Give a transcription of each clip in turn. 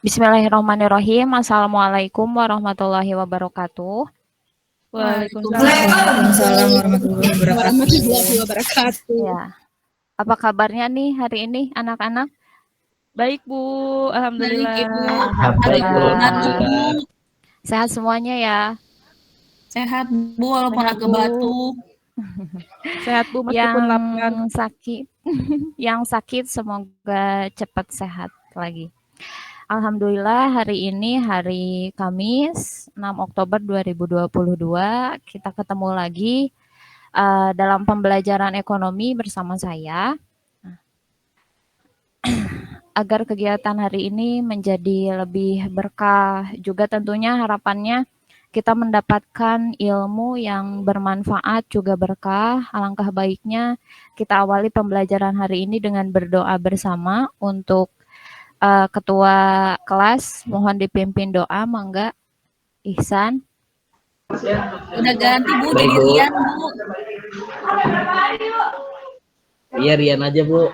Bismillahirrahmanirrahim. Assalamualaikum warahmatullahi wabarakatuh. Waalaikumsalam warahmatullahi wabarakatuh. Ya. Apa kabarnya nih hari ini anak-anak? Baik, Bu. Alhamdulillah. Baik, Ibu. Alhamdulillah. Sehat semuanya ya. Sehat, Bu, walaupun Sehat, agak Bu. batuk. Sehat, Bu, meskipun lapar. Yang sakit semoga cepat sehat lagi. Alhamdulillah hari ini hari Kamis 6 Oktober 2022 kita ketemu lagi dalam pembelajaran ekonomi bersama saya. Agar kegiatan hari ini menjadi lebih berkah juga tentunya harapannya kita mendapatkan ilmu yang bermanfaat juga berkah. Alangkah baiknya kita awali pembelajaran hari ini dengan berdoa bersama untuk ketua kelas. Mohon dipimpin doa, mangga Ihsan. Udah ganti, Bu, jadi Rian, Bu. Iya, Rian aja, Bu.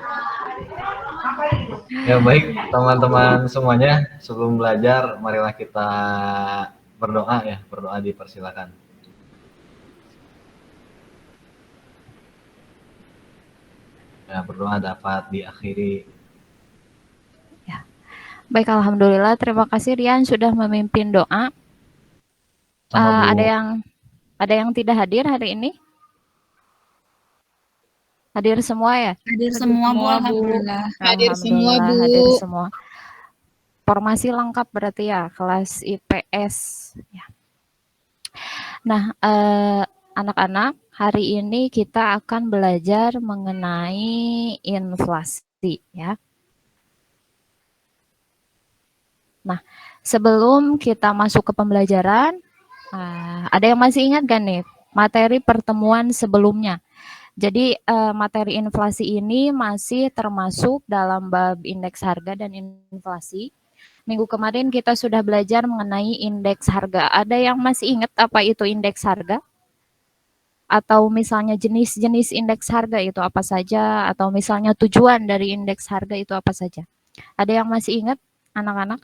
Ya baik teman-teman semuanya, sebelum belajar marilah kita berdoa ya, berdoa dipersilakan. Ya, berdoa dapat diakhiri. Ya. Baik, alhamdulillah, terima kasih Rian sudah memimpin doa. Ada yang tidak hadir hari ini? Hadir semua ya? Hadir semua, Bu, alhamdulillah. Hadir semua, Bu. Hadir semua. Formasi lengkap berarti ya, kelas IPS. Ya. Nah, anak-anak, hari ini kita akan belajar mengenai inflasi ya. Nah, sebelum kita masuk ke pembelajaran, ada yang masih ingat kan nih materi pertemuan sebelumnya? Jadi materi inflasi ini masih termasuk dalam bab indeks harga dan inflasi. Minggu kemarin kita sudah belajar mengenai indeks harga. Ada yang masih ingat apa itu indeks harga? Atau misalnya jenis-jenis indeks harga itu apa saja? Atau misalnya tujuan dari indeks harga itu apa saja? Ada yang masih ingat anak-anak?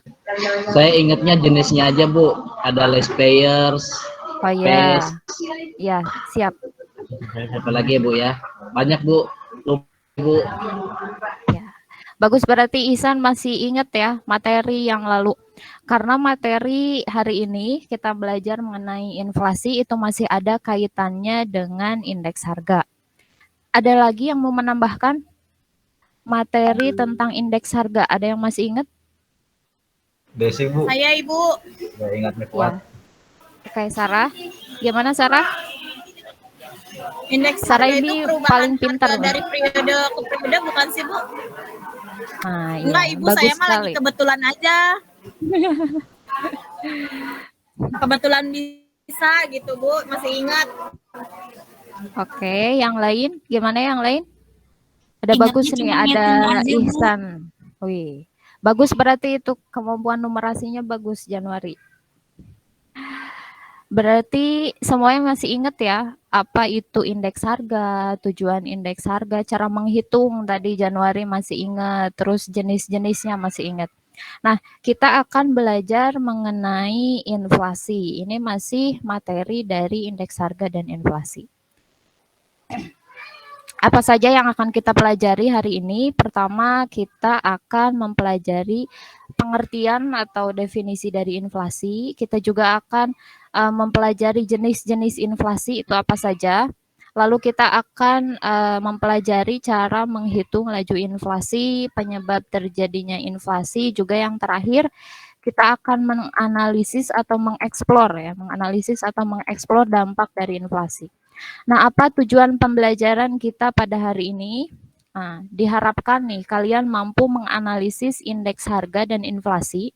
Saya ingatnya jenisnya aja, Bu. Ada less payers. Oh ya, ya siap. Apa lagi ya, Bu ya? Banyak, Bu. Bu. Ya. Bagus, berarti Ihsan masih ingat ya materi yang lalu. Karena materi hari ini kita belajar mengenai inflasi itu masih ada kaitannya dengan indeks harga. Ada lagi yang mau menambahkan materi tentang indeks harga? Ada yang masih ingat? Desi, Bu. Saya, Ibu. Ya, ingat nih kuat. Ya. Oke, Sarah. Gimana Sarah? Indeks Sarah harga ini itu perubahan paling pintar dari periode ke periode bukan sih, Bu? Nah, enggak, iya. Ibu, Bagus saya mah sekali. lagi kebetulan aja. Kebetulan bisa gitu, Bu, masih ingat. Oke, yang lain? Gimana yang lain? Ada Ingatnya bagus nih, ada aja, Ihsan. Wih, bagus berarti itu kemampuan numerasinya bagus Januari. Berarti semuanya masih ingat ya, apa itu indeks harga, tujuan indeks harga, cara menghitung tadi Januari masih ingat, terus jenis-jenisnya masih ingat. Nah, kita akan belajar mengenai inflasi. Ini masih materi dari indeks harga dan inflasi. Apa saja yang akan kita pelajari hari ini? Pertama, kita akan mempelajari pengertian atau definisi dari inflasi. Kita juga akan mempelajari jenis-jenis inflasi itu apa saja. Lalu kita akan mempelajari cara menghitung laju inflasi, penyebab terjadinya inflasi, juga yang terakhir kita akan menganalisis atau mengeksplor dampak dari inflasi. Nah, apa tujuan pembelajaran kita pada hari ini? Nah, diharapkan nih kalian mampu menganalisis indeks harga dan inflasi.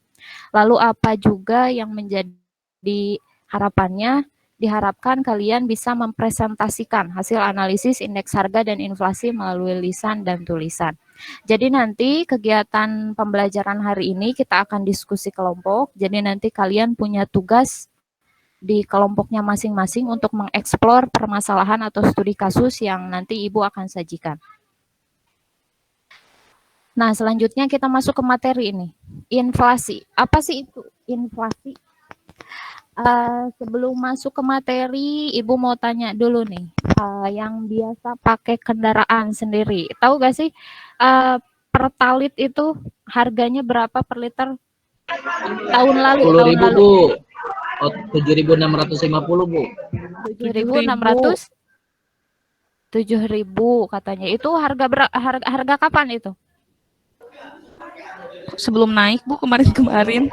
Lalu apa juga yang menjadi harapannya? Diharapkan kalian bisa mempresentasikan hasil analisis indeks harga dan inflasi melalui lisan dan tulisan. Jadi nanti kegiatan pembelajaran hari ini kita akan diskusi kelompok. Jadi nanti kalian punya tugas di kelompoknya masing-masing untuk mengeksplor permasalahan atau studi kasus yang nanti Ibu akan sajikan. Nah, selanjutnya kita masuk ke materi ini. Inflasi. Apa sih itu inflasi? Sebelum masuk ke materi, Ibu mau tanya dulu nih. Yang biasa pakai kendaraan sendiri, tahu gak sih Pertalite itu harganya berapa per liter tahun lalu? 10.000 Bu. 7.650 Bu. 7.600, 7.000 katanya. Itu harga kapan itu? Sebelum naik Bu, kemarin-kemarin.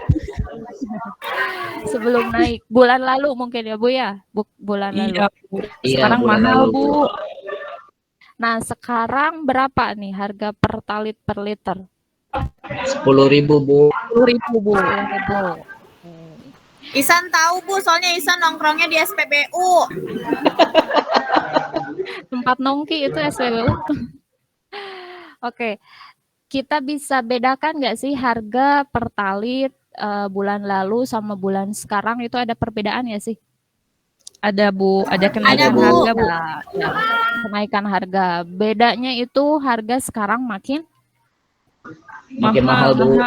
Sebelum naik. Bulan lalu mungkin ya Bu ya? Bulan lalu. Iya Bu. Iya, Sekarang bulan mahal lalu, Bu. Nah, sekarang berapa nih harga Pertalite per liter? 10.000 Bu. 10.000 Bu. 10.000. Isan tahu Bu, soalnya Isan nongkrongnya di SPBU. Tempat nongki itu SPBU. Oke, kita bisa bedakan nggak sih harga Pertalite bulan lalu sama bulan sekarang itu ada perbedaan ya sih? Ada Bu, ada kenaikan Bu. harga Bu. Ya, kenaikan harga. Bedanya itu harga sekarang makin Makin mahal Bu.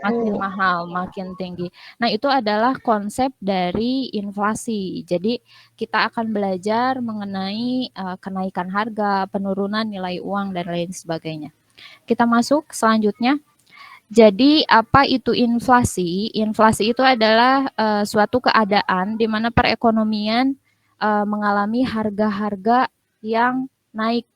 makin mahal, makin tinggi. Nah, itu adalah konsep dari inflasi. Jadi, kita akan belajar mengenai kenaikan harga, penurunan nilai uang, dan lain sebagainya. Kita masuk selanjutnya. Jadi, apa itu inflasi? Inflasi itu adalah suatu keadaan di mana perekonomian mengalami harga-harga yang naik.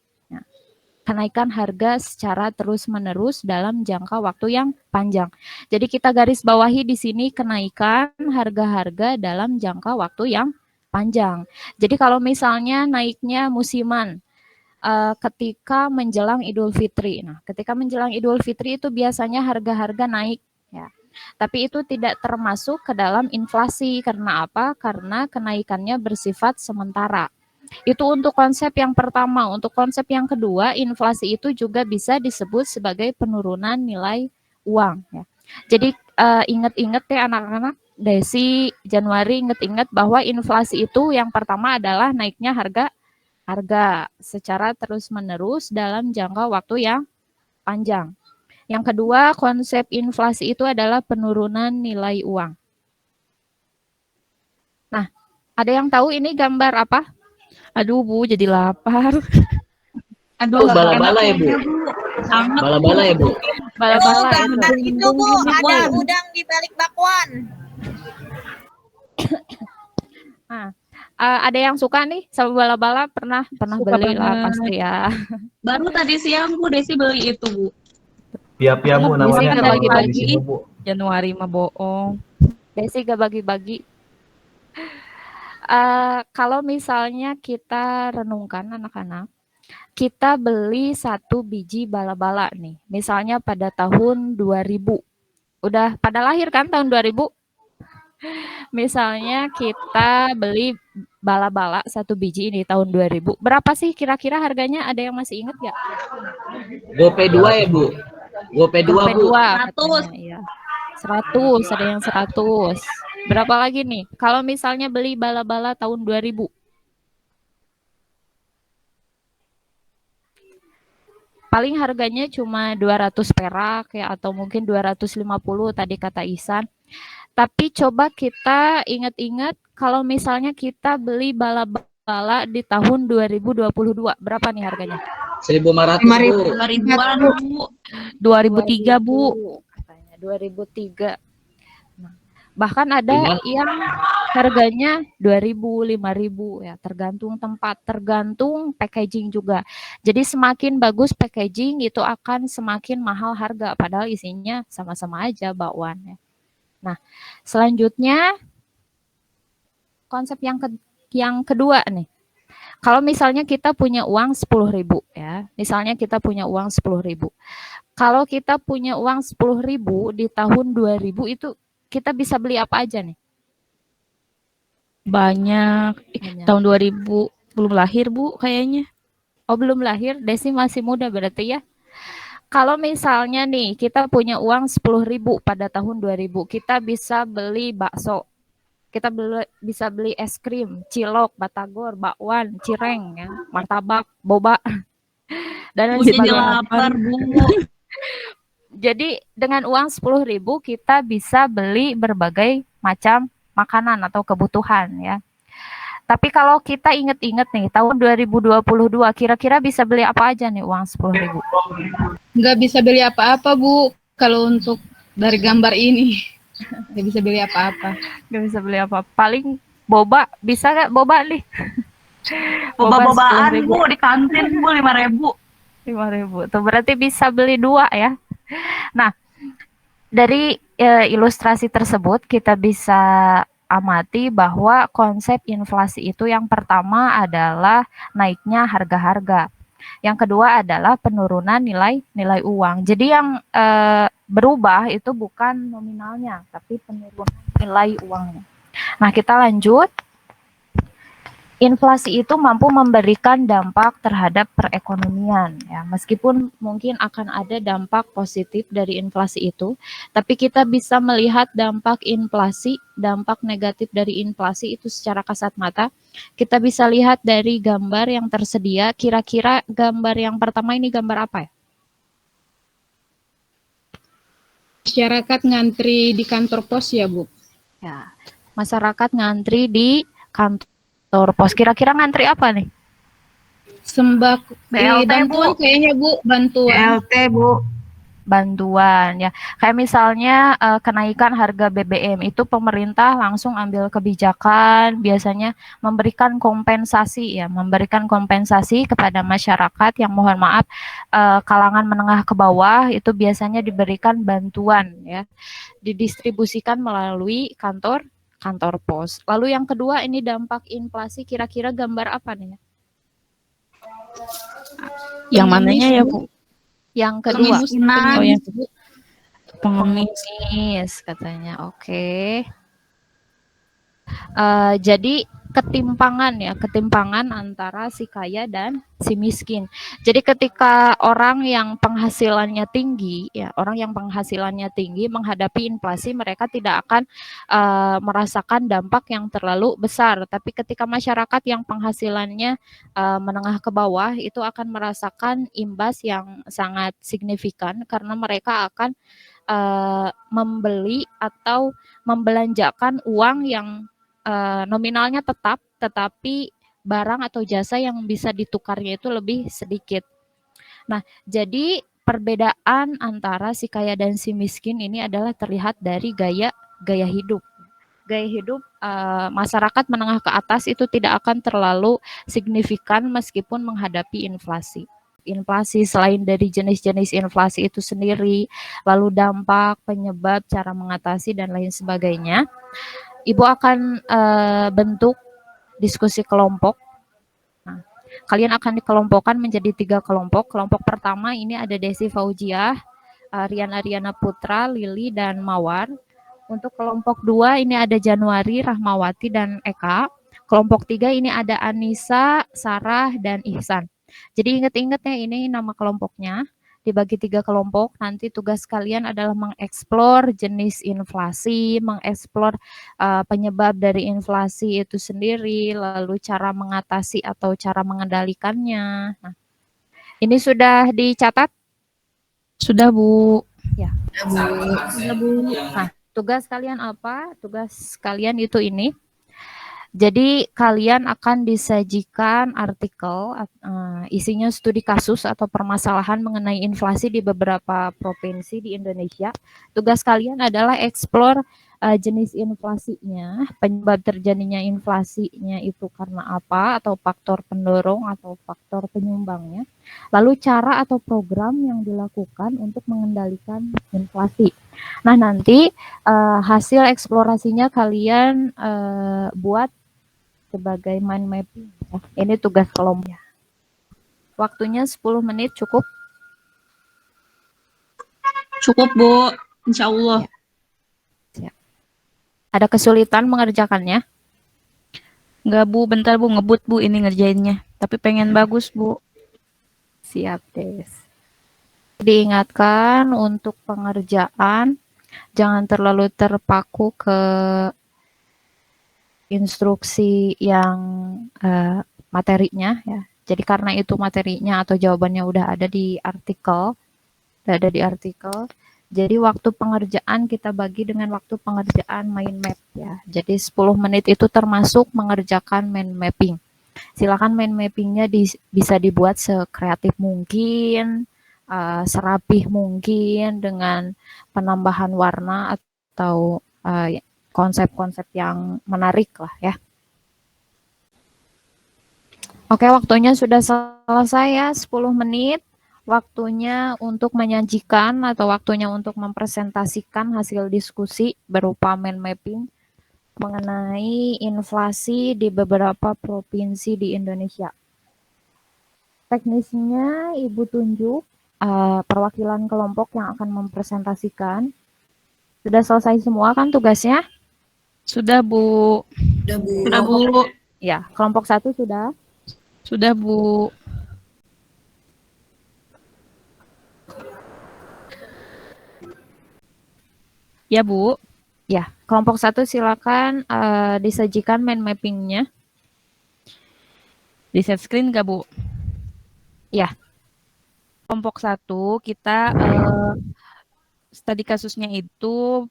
Kenaikan harga secara terus-menerus dalam jangka waktu yang panjang. Jadi kita garis bawahi di sini kenaikan harga-harga dalam jangka waktu yang panjang. Jadi kalau misalnya naiknya musiman ketika menjelang Idul Fitri. Nah, ketika menjelang Idul Fitri itu biasanya harga-harga naik ya. Tapi itu tidak termasuk ke dalam inflasi. Karena apa? Karena kenaikannya bersifat sementara. Itu untuk konsep yang pertama. Untuk konsep yang kedua, inflasi itu juga bisa disebut sebagai penurunan nilai uang. Ya. Jadi ingat-ingat ya anak-anak, Desi, Januari ingat-ingat bahwa inflasi itu yang pertama adalah naiknya harga secara terus-menerus dalam jangka waktu yang panjang. Yang kedua, konsep inflasi itu adalah penurunan nilai uang. Nah, ada yang tahu ini gambar apa? Aduh Bu, jadi lapar. Aduh, Oh, bala-bala ya Bu. Bala-bala ya Bu. Bala-bala itu. gambar itu Bu, ada udang di balik bakwan. Nah, ada yang suka nih sama bala-bala? Pernah Suka beli lah banget. pasti ya. Baru tadi siang Bu Desi beli itu Bu. Pia-pia Bu Desi namanya nggak kalau bagi-bagi. di sini Bu. Januari mah bohong. Desi gak bagi-bagi. Kalau misalnya kita renungkan anak-anak, kita beli 1 biji bala-bala nih. Misalnya pada tahun 2000. Udah pada lahir kan tahun 2000? Misalnya kita beli bala-bala 1 biji ini tahun 2000. Berapa sih kira-kira harganya? Ada yang masih ingat nggak? GoPay 2 ya Bu. GoPay 2 Bu. 100. Iya. 100, ada yang 100. Berapa lagi nih? Kalau misalnya beli bala-bala tahun 2000. Paling harganya cuma 200 perak ya atau mungkin 250 tadi kata Ihsan. Tapi coba kita ingat-ingat kalau misalnya kita beli bala-bala di tahun 2022, berapa nih harganya? 1.500 Bu. 2.000-an Bu. 2003 Bu. Katanya 2003. Nah, bahkan ada Gimana? yang harganya 2.000, 5.000 ya, tergantung tempat, tergantung packaging juga. Jadi semakin bagus packaging itu akan semakin mahal harga padahal isinya sama-sama aja bakwan ya. Nah, selanjutnya konsep yang kedua nih. Kalau misalnya kita punya uang 10.000 ya. Misalnya kita punya uang 10.000. Kalau kita punya uang 10.000 di tahun 2000 itu kita bisa beli apa aja nih? Banyak. Banyak. Tahun 2000 belum lahir Bu kayaknya. Oh, belum lahir, Desi masih muda berarti ya. Kalau misalnya nih kita punya uang 10.000 pada tahun 2000, kita bisa beli bakso. Kita bisa beli es krim, cilok, batagor, bakwan, cireng ya, martabak, boba dan lain Bu jadi sebagainya. lapar Bu. Jadi dengan uang 10.000 kita bisa beli berbagai macam makanan atau kebutuhan ya. Tapi kalau kita inget-inget nih, tahun 2022 kira-kira bisa beli apa aja nih uang 10.000? Nggak bisa beli apa-apa, Bu. Kalau untuk dari gambar ini, nggak bisa beli apa-apa. Nggak bisa beli apa. Paling boba, bisa nggak boba nih? Boba-bobaan 10.000. Bu di kantin Bu 5.000. 5.000. Tuh berarti bisa beli 2 ya. Nah, dari ilustrasi tersebut kita bisa amati bahwa konsep inflasi itu yang pertama adalah naiknya harga-harga. Yang kedua adalah penurunan nilai uang. Jadi yang berubah itu bukan nominalnya, tapi penurunan nilai uangnya. Nah, kita lanjut. Inflasi itu mampu memberikan dampak terhadap perekonomian ya. Meskipun mungkin akan ada dampak positif dari inflasi itu, tapi kita bisa melihat dampak inflasi, dampak negatif dari inflasi itu secara kasat mata. Kita bisa lihat dari gambar yang tersedia. Kira-kira gambar yang pertama ini gambar apa ya? Masyarakat ngantri di kantor pos ya, Bu? Ya, masyarakat ngantri di kantor pos. Kira-kira ngantri apa nih? Sembako, BLT, bantuan Bu. kayaknya, Bu. Bantuan. BLT Bu. Bantuan ya. Kayak misalnya kenaikan harga BBM itu pemerintah langsung ambil kebijakan, biasanya memberikan kompensasi ya, memberikan kompensasi kepada masyarakat yang mohon maaf kalangan menengah ke bawah itu biasanya diberikan bantuan ya, didistribusikan melalui kantor pos. Lalu yang kedua ini dampak inflasi, kira-kira gambar apa nih? Yang mananya ya, Bu? Yang kedua. Kemiskinan. Oh ya, Bu. pengemis. Pengemis katanya. Oke. Jadi ketimpangan antara si kaya dan si miskin. Jadi ketika orang yang penghasilannya tinggi, ya orang yang penghasilannya tinggi menghadapi inflasi, mereka tidak akan merasakan dampak yang terlalu besar. Tapi ketika masyarakat yang penghasilannya menengah ke bawah itu akan merasakan imbas yang sangat signifikan karena mereka akan membeli atau membelanjakan uang yang nominalnya tetap, tetapi barang atau jasa yang bisa ditukarnya itu lebih sedikit. Nah, jadi perbedaan antara si kaya dan si miskin ini adalah terlihat dari gaya hidup. Gaya hidup masyarakat menengah ke atas itu tidak akan terlalu signifikan meskipun menghadapi inflasi. Inflasi selain dari jenis-jenis inflasi itu sendiri, lalu dampak, penyebab, cara mengatasi dan lain sebagainya. Ibu akan bentuk diskusi kelompok. Nah, kalian akan dikelompokkan menjadi 3 kelompok. Kelompok pertama ini ada Desi Fauziah, Rian Ariana Putra, Lili, dan Mawar. Untuk kelompok 2 ini ada Januari, Rahmawati, dan Eka. Kelompok 3 ini ada Anissa, Sarah, dan Ihsan. Jadi ingat-ingat ya, ini nama kelompoknya. Dibagi 3 kelompok, nanti tugas kalian adalah mengeksplor jenis inflasi, mengeksplor penyebab dari inflasi itu sendiri, lalu cara mengatasi atau cara mengendalikannya. Nah, ini sudah dicatat? Sudah, Bu. Ya. Sudah, Bu. Nah, tugas kalian apa? Tugas kalian itu ini. Jadi kalian akan disajikan artikel, isinya studi kasus atau permasalahan mengenai inflasi di beberapa provinsi di Indonesia. Tugas kalian adalah eksplor jenis inflasinya, penyebab terjadinya inflasinya itu karena apa, atau faktor pendorong atau faktor penyumbangnya. Lalu cara atau program yang dilakukan untuk mengendalikan inflasi. Nah, nanti hasil eksplorasinya kalian buat sebagai mind mapping. Ini tugas kelompok. Waktunya 10 menit cukup? Cukup Bu. Insya Allah. Ya. Ada kesulitan mengerjakannya? Enggak, Bu. Bentar, Bu. Ngebut, Bu. Ini ngerjainnya. Tapi pengen bagus, Bu. Siap, Des. Diingatkan untuk pengerjaan, jangan terlalu terpaku ke instruksi yang materinya ya. Jadi karena itu materinya atau jawabannya udah ada di artikel, Jadi waktu pengerjaan kita bagi dengan waktu pengerjaan mind map ya. Jadi 10 menit itu termasuk mengerjakan mind mapping. Silakan mind mappingnya bisa dibuat sekreatif mungkin, serapih mungkin dengan penambahan warna atau konsep-konsep yang menarik lah ya. Oke, waktunya sudah selesai ya, 10 menit. Waktunya untuk menyajikan atau waktunya untuk mempresentasikan hasil diskusi berupa mind mapping mengenai inflasi di beberapa provinsi di Indonesia. Teknisnya Ibu tunjuk perwakilan kelompok yang akan mempresentasikan. Sudah selesai semua kan tugasnya? Sudah, Bu. Udah, Bu. Ya, kelompok 1 sudah. Sudah, Bu. Ya, Bu. Ya, kelompok 1 silakan disajikan mind mappingnya. Di share screen nggak, Bu? Ya. Kelompok 1 kita studi kasusnya itu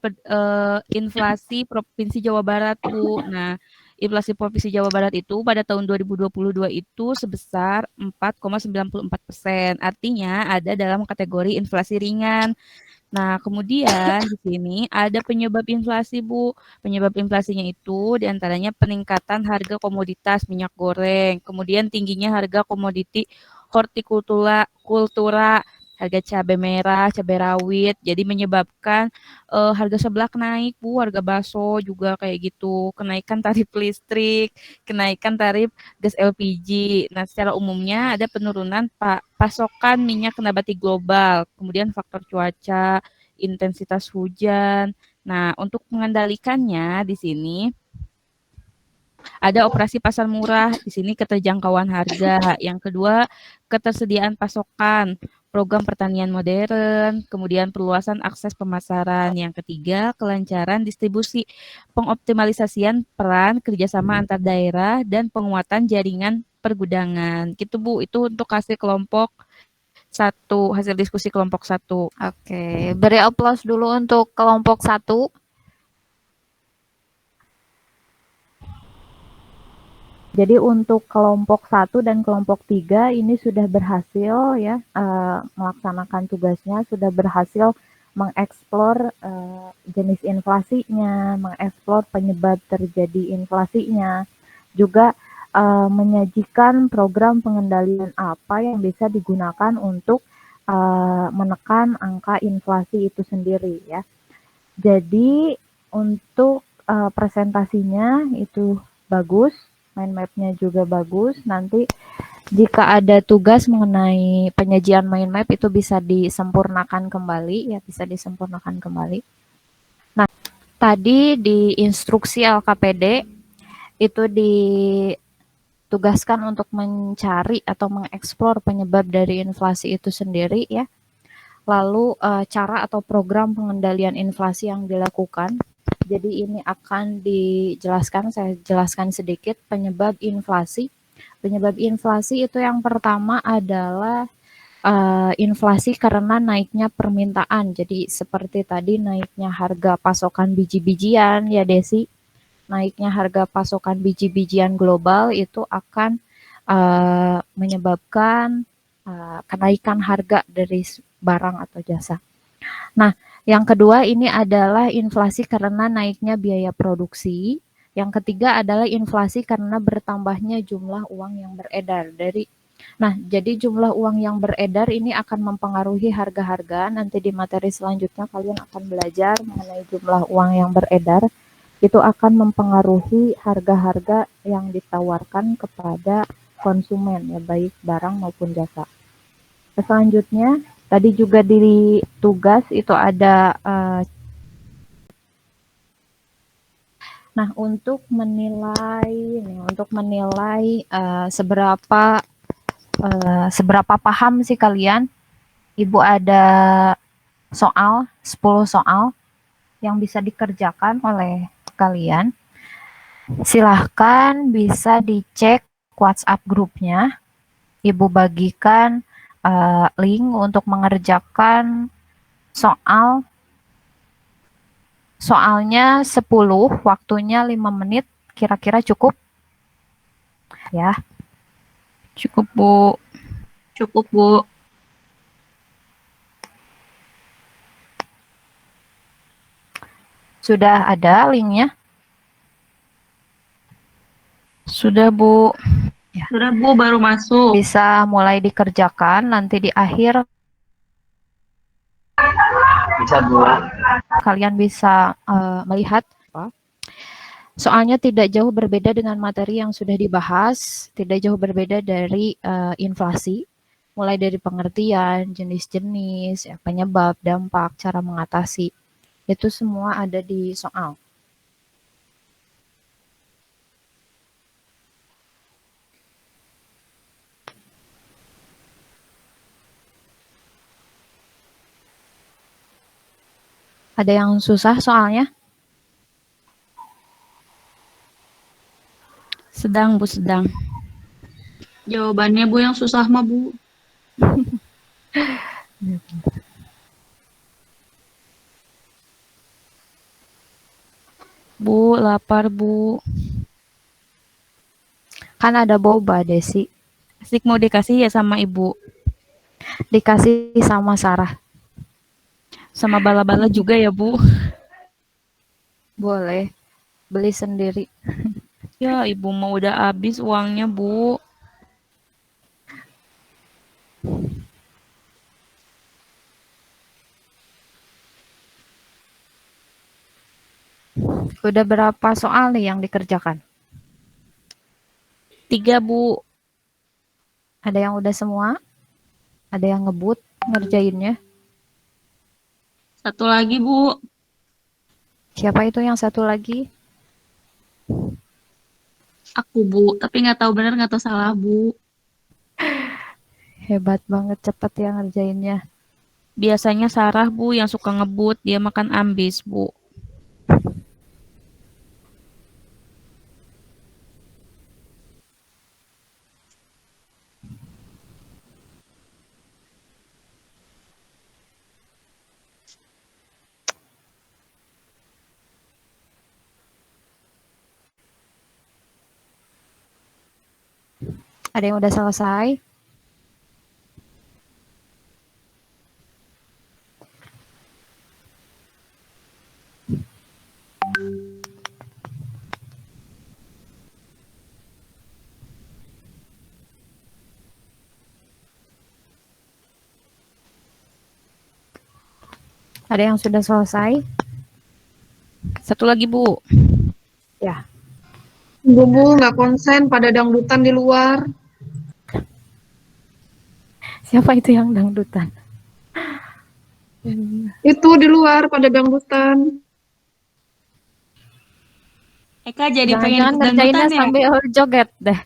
inflasi Provinsi Jawa Barat, Bu. Nah, inflasi Provinsi Jawa Barat itu pada tahun 2022 itu sebesar 4,94%. Artinya ada dalam kategori inflasi ringan. Nah, kemudian di sini ada penyebab inflasi, Bu. Penyebab inflasinya itu diantaranya peningkatan harga komoditas minyak goreng, kemudian tingginya harga komoditi hortikultura, harga cabai merah, cabai rawit, jadi menyebabkan harga seblak naik, Bu, harga bakso juga kayak gitu, kenaikan tarif listrik, kenaikan tarif gas LPG. Nah, secara umumnya ada penurunan pasokan minyak nabati global, kemudian faktor cuaca, intensitas hujan. Nah, untuk mengendalikannya di sini ada operasi pasar murah, di sini keterjangkauan harga. Yang kedua, ketersediaan pasokan, program pertanian modern, kemudian perluasan akses pemasaran. Yang ketiga, kelancaran distribusi, pengoptimalisasian peran kerjasama antar daerah, dan penguatan jaringan pergudangan. Gitu, Bu, itu untuk hasil kelompok 1, hasil diskusi kelompok 1. Oke, beri aplaus dulu untuk kelompok 1. Jadi untuk kelompok 1 dan kelompok 3 ini sudah berhasil ya melaksanakan tugasnya, sudah berhasil mengeksplor jenis inflasinya, mengeksplor penyebab terjadi inflasinya, juga menyajikan program pengendalian apa yang bisa digunakan untuk menekan angka inflasi itu sendiri ya. Jadi untuk presentasinya itu bagus, mind map-nya juga bagus. Nanti jika ada tugas mengenai penyajian mind map itu bisa disempurnakan kembali ya, bisa disempurnakan kembali. Nah, tadi di instruksi LKPD itu ditugaskan untuk mencari atau mengeksplor penyebab dari inflasi itu sendiri ya. Lalu cara atau program pengendalian inflasi yang dilakukan. Jadi ini akan dijelaskan, saya jelaskan sedikit penyebab inflasi. Penyebab inflasi itu yang pertama adalah inflasi karena naiknya permintaan. Jadi seperti tadi naiknya harga pasokan biji-bijian ya Desi. Naiknya harga pasokan biji-bijian global itu akan menyebabkan kenaikan harga dari barang atau jasa. Nah, yang kedua ini adalah inflasi karena naiknya biaya produksi. Yang ketiga adalah inflasi karena bertambahnya jumlah uang yang beredar jadi jumlah uang yang beredar ini akan mempengaruhi harga-harga. Nanti di materi selanjutnya kalian akan belajar mengenai jumlah uang yang beredar. Itu akan mempengaruhi harga-harga yang ditawarkan kepada konsumen ya, baik barang maupun jasa. Selanjutnya tadi juga di tugas itu ada nah untuk menilai seberapa paham sih kalian, Ibu ada 10 soal yang bisa dikerjakan oleh kalian. Silahkan bisa dicek WhatsApp grupnya. Ibu bagikan link untuk mengerjakan soal Soalnya 10, waktunya 5 menit, kira-kira cukup? Ya, Cukup, Bu. Cukup, Bu. sudah ada linknya? Sudah, Bu. Sudah, Bu, baru masuk. Bisa mulai dikerjakan, nanti di akhir Bisa Bu. kalian bisa melihat. Soalnya tidak jauh berbeda dengan materi yang sudah dibahas, tidak jauh berbeda dari inflasi, mulai dari pengertian, jenis-jenis, ya, penyebab, dampak, cara mengatasi. Itu semua ada di soal. Ada yang susah soalnya? Sedang, Bu, sedang. Jawabannya, Bu, yang susah mah, Bu. Bu, lapar, Bu. Kan ada boba, Desi. Asik mau dikasih ya sama Ibu. Dikasih sama Sarah. Sama bala-bala juga ya, Bu. Boleh. Beli sendiri. Ya, Ibu mau udah habis uangnya, Bu. Udah berapa soal nih yang dikerjakan? 3, Bu. Ada yang udah semua? Ada yang ngebut ngerjainnya? Satu lagi, Bu. Siapa itu yang satu lagi? Aku, Bu. Tapi nggak tahu benar, nggak tahu salah, Bu. Hebat banget, cepet ya ngerjainnya. Biasanya Sarah, Bu, yang suka ngebut. Dia makan ambis, Bu. Ada yang udah selesai? Ada yang sudah selesai? Satu lagi, Bu. Ya. Bu, nggak konsen pada dangdutan di luar. Siapa itu yang dangdutan? Itu di luar pada dangdutan. Eka jadi pengen Jangan-jangan ikut ngerjainnya dangdutan ya? sambil joget deh.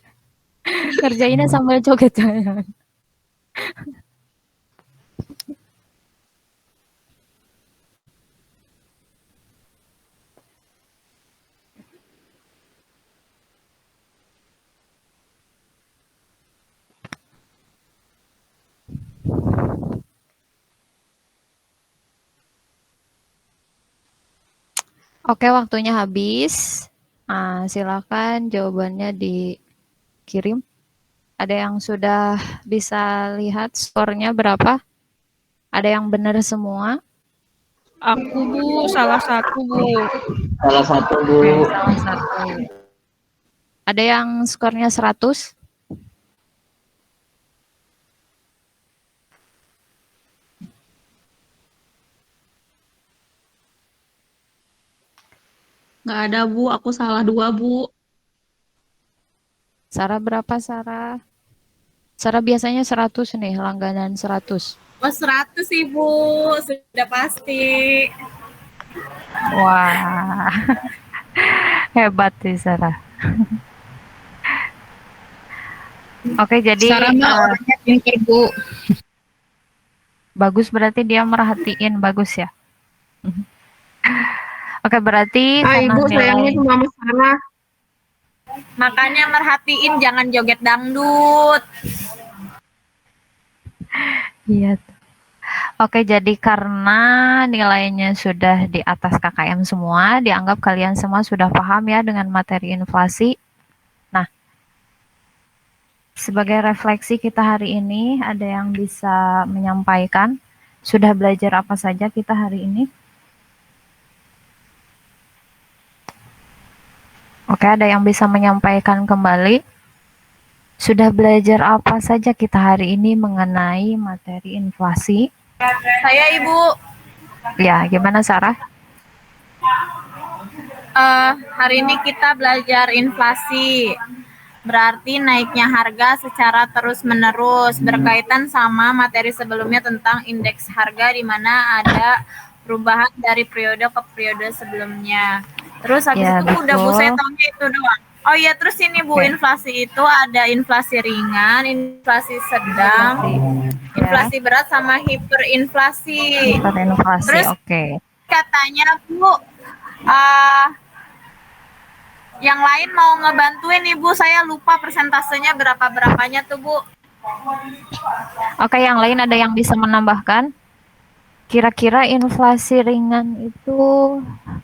Ngerjainnya sambil joget jangan. Oke, waktunya habis. Silakan jawabannya dikirim. Ada yang sudah bisa lihat skornya berapa? Ada yang benar semua? Aku, Bu, salah satu, Bu. Salah satu Bu. Salah satu. Ada yang skornya 100? Nggak ada, Bu. Aku salah 2, Bu. Sarah berapa, Sarah? Sarah biasanya 100 nih, langganan 100. Oh, 100 Ibu, sudah pasti. Wah, hebat sih Sarah. Oke, jadi Sarah mah orangnya pintar, Bu. bagus berarti dia merhatiin, bagus ya. Oke, berarti karena Ibu sayangnya nilai cuma Mas Sarah. Makanya merhatiin jangan joget dangdut. iya. Oke, jadi karena nilainya sudah di atas KKM semua, dianggap kalian semua sudah paham ya dengan materi inflasi. Nah, sebagai refleksi kita hari ini, ada yang bisa menyampaikan sudah belajar apa saja kita hari ini? Oke, ada yang bisa menyampaikan kembali? Sudah belajar apa saja kita hari ini mengenai materi inflasi? Saya Ibu, Ya, gimana Sarah? hari ini kita belajar inflasi. Berarti naiknya harga secara terus-menerus berkaitan sama materi sebelumnya tentang indeks harga di mana ada perubahan dari periode ke periode sebelumnya. Terus habis Ya, itu udah Bu, betul. saya tahunya itu doang. Oh iya, terus ini Bu, Oke. inflasi itu ada inflasi ringan, inflasi sedang, inflasi berat sama hiperinflasi. Hiperinflasi, Terus oke. katanya Bu, yang lain mau ngebantuin Ibu, saya lupa persentasenya berapanya tuh Bu. Oke, yang lain ada yang bisa menambahkan? Kira-kira inflasi ringan itu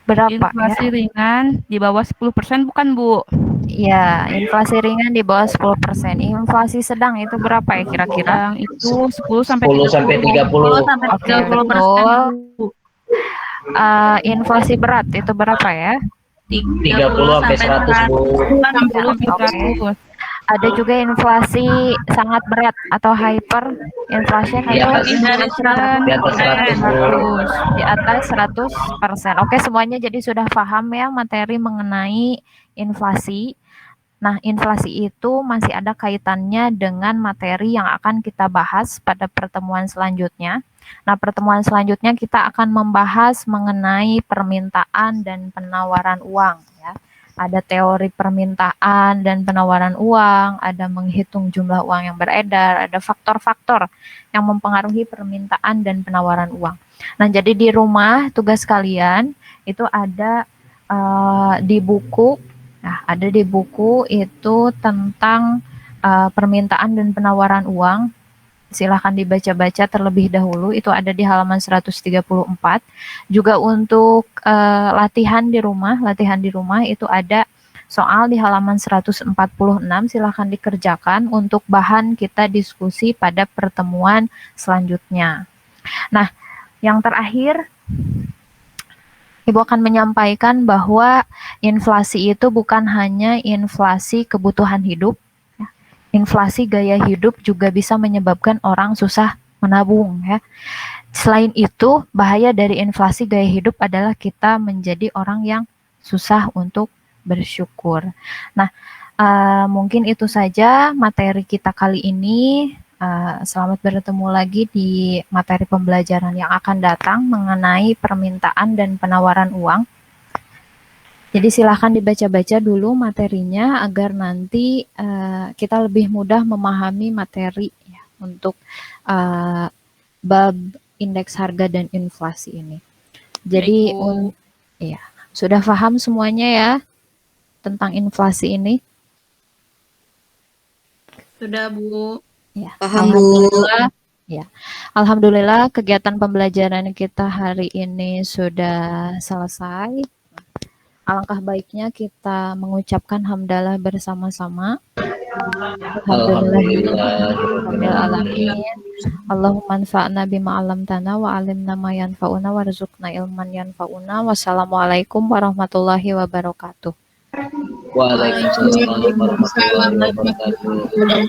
berapa Inflasi ya? ringan di bawah 10% bukan, Bu? Ya, inflasi ringan di bawah 10%. Inflasi sedang itu berapa ya kira-kira? Yang itu 10 sampai 10 sampai 30. 30. sampai Oke, 30%, betul. Bu. Inflasi berat itu berapa ya? 30 sampai 100, Bu. 60 sampai Oke. 100. Ada juga inflasi sangat berat atau hyperinflation Di atau atas, di atas 100, Bu. di atas 100%. Oke, semuanya jadi sudah paham ya materi mengenai inflasi. Nah, inflasi itu masih ada kaitannya dengan materi yang akan kita bahas pada pertemuan selanjutnya. Nah, pertemuan selanjutnya kita akan membahas mengenai permintaan dan penawaran uang ya. Ada teori permintaan dan penawaran uang, ada menghitung jumlah uang yang beredar, ada faktor-faktor yang mempengaruhi permintaan dan penawaran uang. Nah, jadi di rumah tugas kalian itu ada di buku. Nah, ada di buku itu tentang permintaan dan penawaran uang. Silahkan dibaca-baca terlebih dahulu, itu ada di halaman 134. Juga untuk latihan di rumah itu ada soal di halaman 146, silahkan dikerjakan untuk bahan kita diskusi pada pertemuan selanjutnya. Nah, yang terakhir, Ibu akan menyampaikan bahwa inflasi itu bukan hanya inflasi kebutuhan hidup, inflasi gaya hidup juga bisa menyebabkan orang susah menabung ya. Selain itu, bahaya dari inflasi gaya hidup adalah kita menjadi orang yang susah untuk bersyukur. Nah, mungkin itu saja materi kita kali ini. Selamat bertemu lagi di materi pembelajaran yang akan datang mengenai permintaan dan penawaran uang. Jadi silahkan dibaca-baca dulu materinya agar nanti kita lebih mudah memahami materi ya, untuk bab indeks harga dan inflasi ini. Jadi ya, sudah paham semuanya ya tentang inflasi ini? Sudah, Bu. Ya, Paham, Bu. alhamdulillah. Ya, alhamdulillah kegiatan pembelajaran kita hari ini sudah selesai. Alangkah baiknya kita mengucapkan hamdalah bersama-sama. Alhamdulillahirrahmanirrahim. Allahumma anfa'na bima 'allamtana wa 'allimna ma yanfa'una warzuqna ilman yanfa'una. Wassalamualaikum warahmatullahi wabarakatuh. Waalaikumsalam warahmatullahi wabarakatuh.